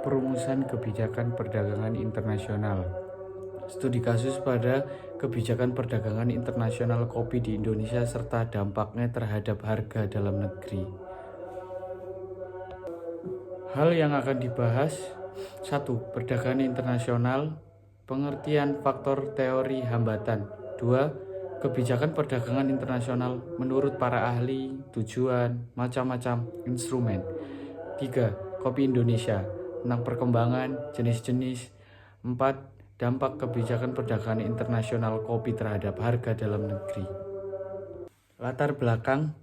Perumusan kebijakan perdagangan internasional. Studi kasus pada kebijakan perdagangan internasional kopi di Indonesia serta dampaknya terhadap harga dalam negeri. Hal yang akan dibahas: 1. Perdagangan internasional, pengertian faktor teori hambatan. 2. Kebijakan perdagangan internasional menurut para ahli, tujuan, macam-macam instrumen. 3. Kopi Indonesia, tentang perkembangan, jenis-jenis. 4. Dampak kebijakan perdagangan internasional kopi terhadap harga dalam negeri. Latar belakang: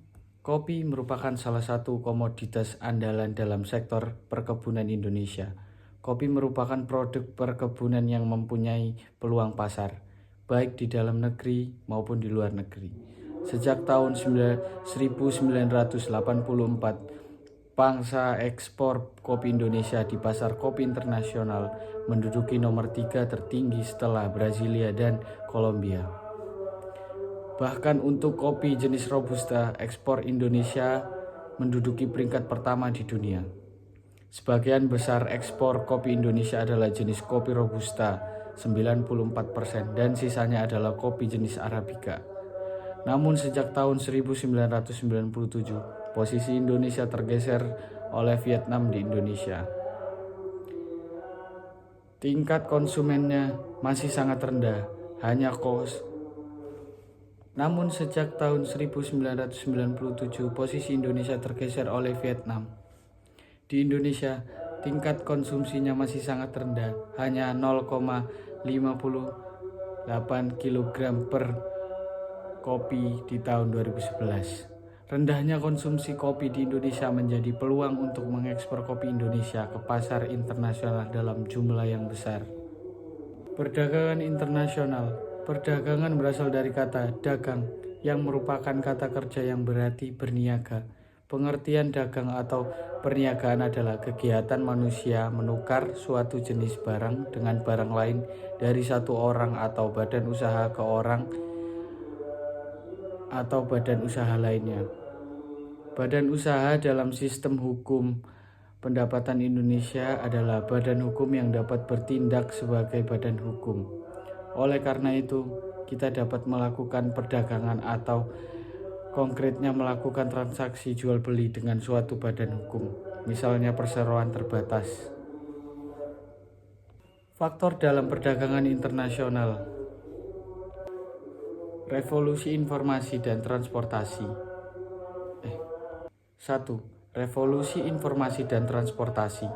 kopi merupakan salah satu komoditas andalan dalam sektor perkebunan Indonesia. Kopi merupakan produk perkebunan yang mempunyai peluang pasar, baik di dalam negeri maupun di luar negeri. Sejak tahun 1984, pangsa ekspor kopi Indonesia di pasar kopi internasional menduduki nomor 3 tertinggi setelah Brasilia dan Kolombia. Bahkan untuk kopi jenis Robusta, ekspor Indonesia menduduki peringkat pertama di dunia. Sebagian besar ekspor kopi Indonesia adalah jenis kopi Robusta, 94%, dan sisanya adalah kopi jenis Arabica. Namun sejak tahun 1997, posisi Indonesia tergeser oleh Vietnam di Indonesia. Tingkat konsumennya masih sangat rendah, hanya kos. Namun sejak tahun 1997, posisi Indonesia tergeser oleh Vietnam. Di Indonesia, tingkat konsumsinya masih sangat rendah, hanya 0,58 kg per kopi di tahun 2011. Rendahnya konsumsi kopi di Indonesia menjadi peluang untuk mengekspor kopi Indonesia ke pasar internasional dalam jumlah yang besar. Perdagangan internasional. Perdagangan berasal dari kata dagang, yang merupakan kata kerja yang berarti berniaga. Pengertian dagang atau perniagaan adalah kegiatan manusia menukar suatu jenis barang dengan barang lain dari satu orang atau badan usaha ke orang atau badan usaha lainnya. Badan usaha dalam sistem hukum pendapatan Indonesia adalah badan hukum yang dapat bertindak sebagai badan hukum. Oleh karena itu, kita dapat melakukan perdagangan atau konkretnya melakukan transaksi jual beli dengan suatu badan hukum, misalnya perseroan terbatas. Faktor dalam perdagangan internasional. Revolusi informasi dan transportasi. 1. Revolusi informasi dan transportasi.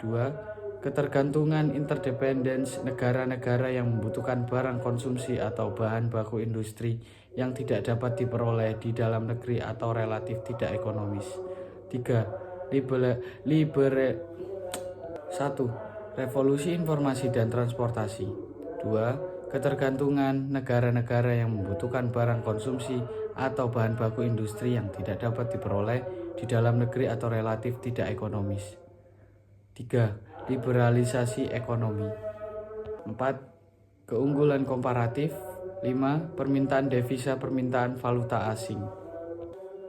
2. Ketergantungan interdependence negara-negara yang membutuhkan barang konsumsi atau bahan baku industri yang tidak dapat diperoleh di dalam negeri atau relatif tidak ekonomis. 3. 1. Revolusi informasi dan transportasi. 2. Ketergantungan negara-negara yang membutuhkan barang konsumsi atau bahan baku industri yang tidak dapat diperoleh di dalam negeri atau relatif tidak ekonomis. 3. Liberalisasi ekonomi. 4. Keunggulan komparatif. 5. Permintaan devisa, permintaan valuta asing.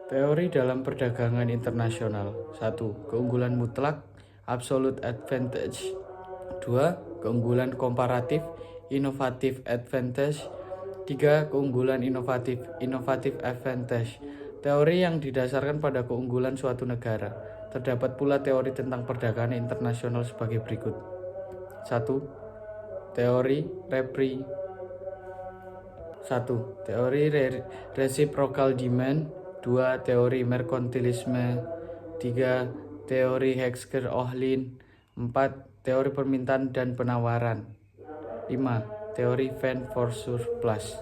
Teori dalam perdagangan internasional. 1. Keunggulan mutlak, absolute advantage. 2. Keunggulan komparatif, innovative advantage. 3. Keunggulan inovatif, innovative advantage. Teori yang didasarkan pada keunggulan suatu negara. Terdapat pula teori tentang perdagangan internasional sebagai berikut. 1. Teori reciprocal demand. 2. Teori merkantilisme. 3. Teori Heckscher-Ohlin. 4. Teori permintaan dan penawaran. 5. Teori Van for Surplus.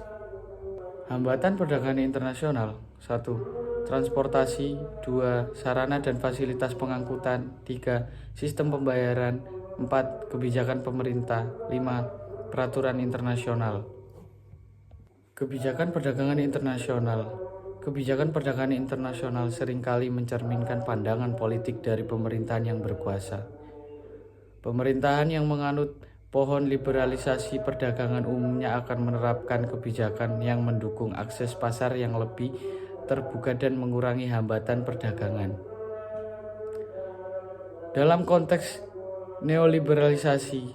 Hambatan perdagangan internasional. 1. Transportasi. 2. Sarana dan fasilitas pengangkutan. 3. Sistem pembayaran. 4. Kebijakan pemerintah. 5. Peraturan internasional. Kebijakan perdagangan internasional. Kebijakan perdagangan internasional seringkali mencerminkan pandangan politik dari pemerintahan yang berkuasa. Pemerintahan yang menganut pohon liberalisasi perdagangan umumnya akan menerapkan kebijakan yang mendukung akses pasar yang lebih terbuka dan mengurangi hambatan perdagangan. Dalam konteks Liberalisasi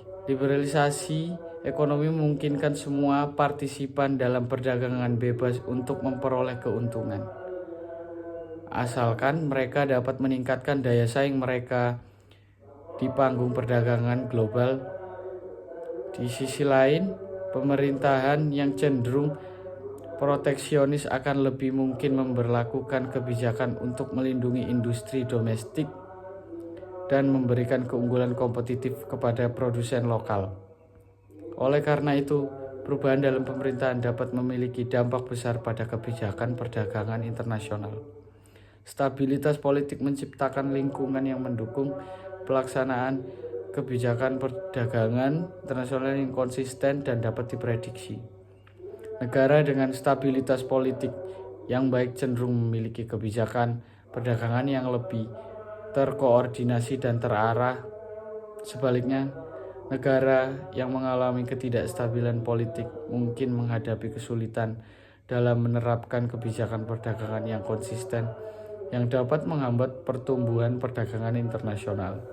ekonomi memungkinkan semua partisipan dalam perdagangan bebas untuk memperoleh keuntungan, asalkan mereka dapat meningkatkan daya saing mereka di panggung perdagangan global. Di sisi lain, pemerintahan yang cenderung proteksionis akan lebih mungkin memberlakukan kebijakan untuk melindungi industri domestik dan memberikan keunggulan kompetitif kepada produsen lokal. Oleh karena itu, perubahan dalam pemerintahan dapat memiliki dampak besar pada kebijakan perdagangan internasional. Stabilitas politik menciptakan lingkungan yang mendukung pelaksanaan kebijakan perdagangan internasional yang konsisten dan dapat diprediksi. Negara dengan stabilitas politik yang baik cenderung memiliki kebijakan perdagangan yang lebih terkoordinasi dan terarah. Sebaliknya, negara yang mengalami ketidakstabilan politik mungkin menghadapi kesulitan dalam menerapkan kebijakan perdagangan yang konsisten yang dapat menghambat pertumbuhan perdagangan internasional.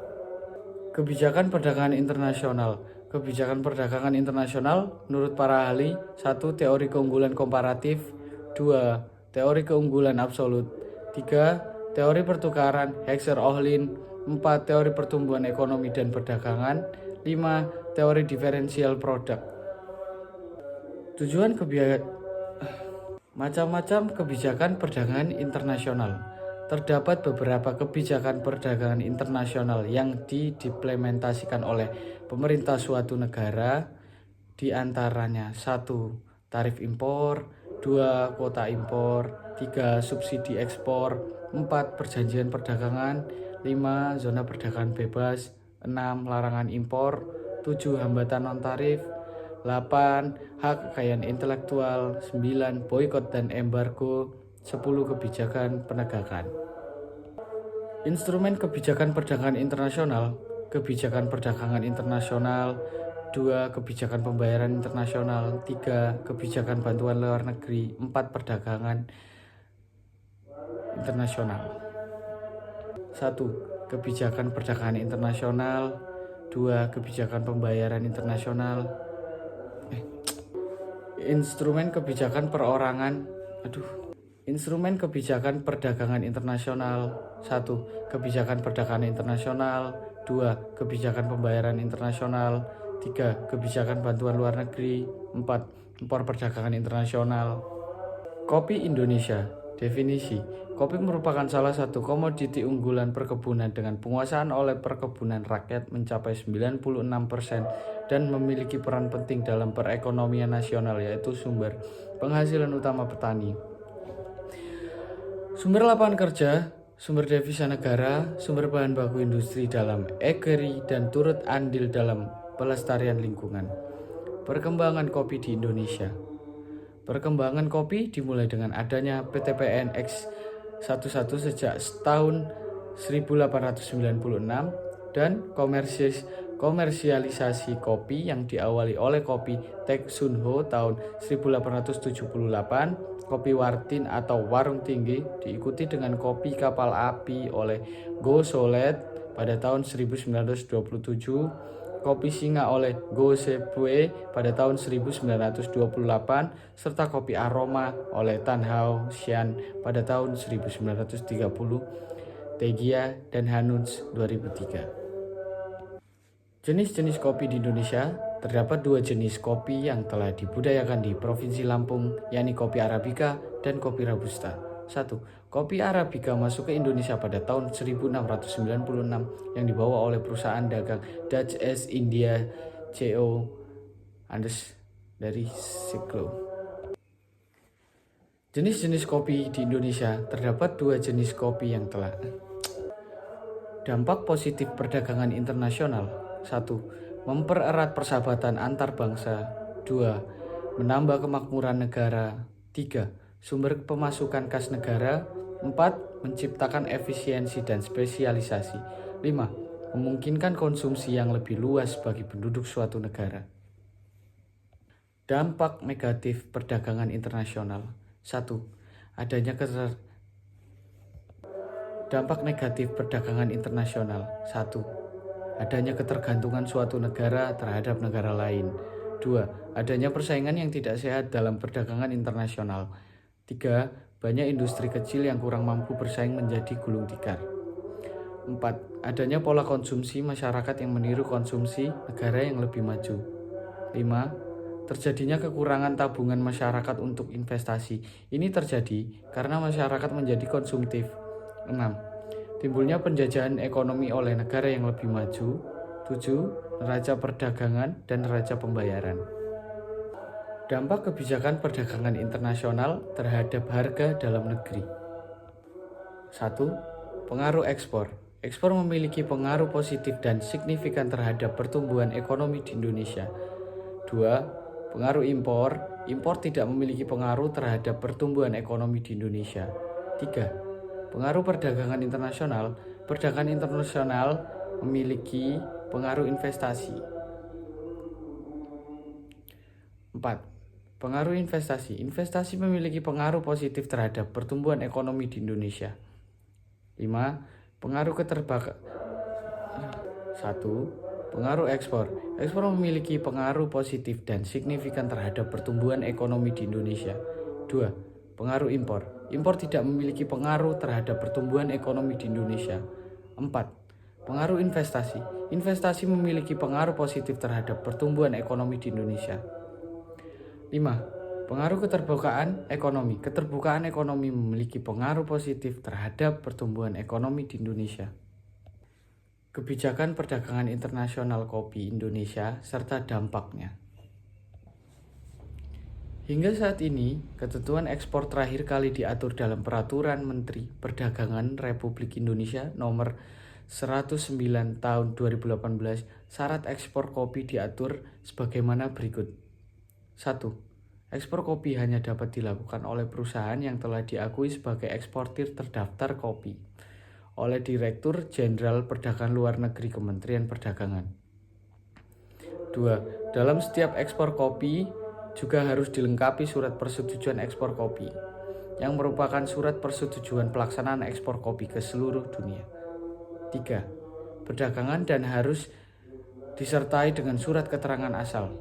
Kebijakan perdagangan internasional. Kebijakan perdagangan internasional menurut para ahli: 1. Teori keunggulan komparatif. 2. Teori keunggulan absolut. 3. Teori pertukaran Hexer-Ohlin. 4. Teori pertumbuhan ekonomi dan perdagangan. 5. Teori diferensial produk. Tujuan macam-macam kebijakan perdagangan internasional. Terdapat beberapa kebijakan perdagangan internasional yang diimplementasikan oleh pemerintah suatu negara, di antaranya 1. Tarif impor. 2. Kuota impor. 3. Subsidi ekspor. 4. Perjanjian perdagangan. 5. Zona perdagangan bebas. 6. Larangan impor. 7. Hambatan non-tarif. 8. Hak kekayaan intelektual. 9. Boikot dan embargo. 10. Kebijakan penegakan. Instrumen kebijakan perdagangan internasional. Kebijakan perdagangan internasional. 2. Kebijakan pembayaran internasional. 3. Kebijakan bantuan luar negeri. 4. Perdagangan internasional. 1. Kebijakan perdagangan internasional. 2. Kebijakan pembayaran internasional. Instrumen kebijakan perorangan. Instrumen kebijakan perdagangan internasional. 1. Kebijakan perdagangan internasional. 2. Kebijakan pembayaran internasional. 3. Kebijakan bantuan luar negeri. 4. Impor perdagangan internasional. Kopi Indonesia. Definisi: kopi merupakan salah satu komoditi unggulan perkebunan dengan penguasaan oleh perkebunan rakyat mencapai 96% dan memiliki peran penting dalam perekonomian nasional, yaitu sumber penghasilan utama petani, sumber lapangan kerja, sumber devisa negara, sumber bahan baku industri dalam agrari, dan turut andil dalam pelestarian lingkungan. Perkembangan kopi di Indonesia. Perkembangan kopi dimulai dengan adanya PTPN X11 sejak tahun 1896 dan komersialisasi kopi yang diawali oleh kopi Tek Sun Ho tahun 1878. Kopi Wartin atau Warung Tinggi diikuti dengan kopi kapal api oleh Go Solet pada tahun 1927, kopi singa oleh Go Sepue pada tahun 1928, serta kopi aroma oleh Tan Hao Xian pada tahun 1930, Tegia dan Hanuns 2003. Jenis-jenis kopi di Indonesia. Terdapat 2 jenis kopi yang telah dibudayakan di Provinsi Lampung, yakni kopi Arabica dan kopi Robusta. 1. Kopi Arabica masuk ke Indonesia pada tahun 1696 yang dibawa oleh perusahaan dagang Dutch East India Co. Andes dari Siklo. Jenis-jenis kopi di Indonesia. Terdapat 2 jenis kopi yang telah. Dampak positif perdagangan internasional. 1. Mempererat persahabatan antar bangsa. 2. Menambah kemakmuran negara. 3. Sumber pemasukan kas negara. 4. Menciptakan efisiensi dan spesialisasi. 5. Memungkinkan konsumsi yang lebih luas bagi penduduk suatu negara. Dampak negatif perdagangan internasional. 1. Dampak negatif perdagangan internasional. 1. adanya ketergantungan suatu negara terhadap negara lain. 2. Adanya persaingan yang tidak sehat dalam perdagangan internasional. 3. Banyak industri kecil yang kurang mampu bersaing menjadi gulung tikar. 4. Adanya pola konsumsi masyarakat yang meniru konsumsi negara yang lebih maju. 5. Terjadinya kekurangan tabungan masyarakat untuk investasi. Ini terjadi karena masyarakat menjadi konsumtif. 6. Timbulnya penjajahan ekonomi oleh negara yang lebih maju. 7. Neraca perdagangan dan neraca pembayaran. Dampak kebijakan perdagangan internasional terhadap harga dalam negeri. 1. Pengaruh ekspor. Ekspor memiliki pengaruh positif dan signifikan terhadap pertumbuhan ekonomi di Indonesia. 2. Pengaruh impor. Impor tidak memiliki pengaruh terhadap pertumbuhan ekonomi di Indonesia. 3. Pengaruh perdagangan internasional. Perdagangan internasional memiliki pengaruh investasi. 4. Pengaruh investasi. Investasi memiliki pengaruh positif terhadap pertumbuhan ekonomi di Indonesia. 5. Pengaruh 1. Pengaruh ekspor. Ekspor memiliki pengaruh positif dan signifikan terhadap pertumbuhan ekonomi di Indonesia. 2. Pengaruh impor. Impor tidak memiliki pengaruh terhadap pertumbuhan ekonomi di Indonesia. 4. Pengaruh investasi. Investasi memiliki pengaruh positif terhadap pertumbuhan ekonomi di Indonesia. 5. Pengaruh keterbukaan ekonomi. Keterbukaan ekonomi memiliki pengaruh positif terhadap pertumbuhan ekonomi di Indonesia. Kebijakan perdagangan internasional kopi Indonesia serta dampaknya. Hingga saat ini, ketentuan ekspor terakhir kali diatur dalam Peraturan Menteri Perdagangan Republik Indonesia Nomor 109 Tahun 2018. Syarat ekspor kopi diatur sebagaimana berikut. 1. Ekspor kopi hanya dapat dilakukan oleh perusahaan yang telah diakui sebagai eksportir terdaftar kopi oleh Direktur Jenderal Perdagangan Luar Negeri Kementerian Perdagangan. 2. Dalam setiap ekspor kopi juga harus dilengkapi surat persetujuan ekspor kopi, yang merupakan surat persetujuan pelaksanaan ekspor kopi ke seluruh dunia. 3. Perdagangan dan harus disertai dengan surat keterangan asal.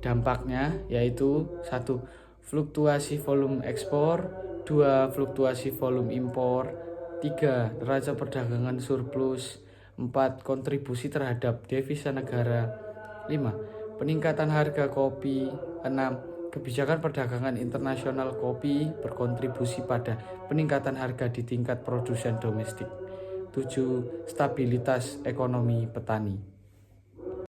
Dampaknya yaitu 1. Fluktuasi volume ekspor. 2. Fluktuasi volume impor. 3. Neraca perdagangan surplus. 4. Kontribusi terhadap devisa negara. 5. Peningkatan harga kopi. 6. Kebijakan perdagangan internasional kopi berkontribusi pada peningkatan harga di tingkat produsen domestik. 7. Stabilitas ekonomi petani.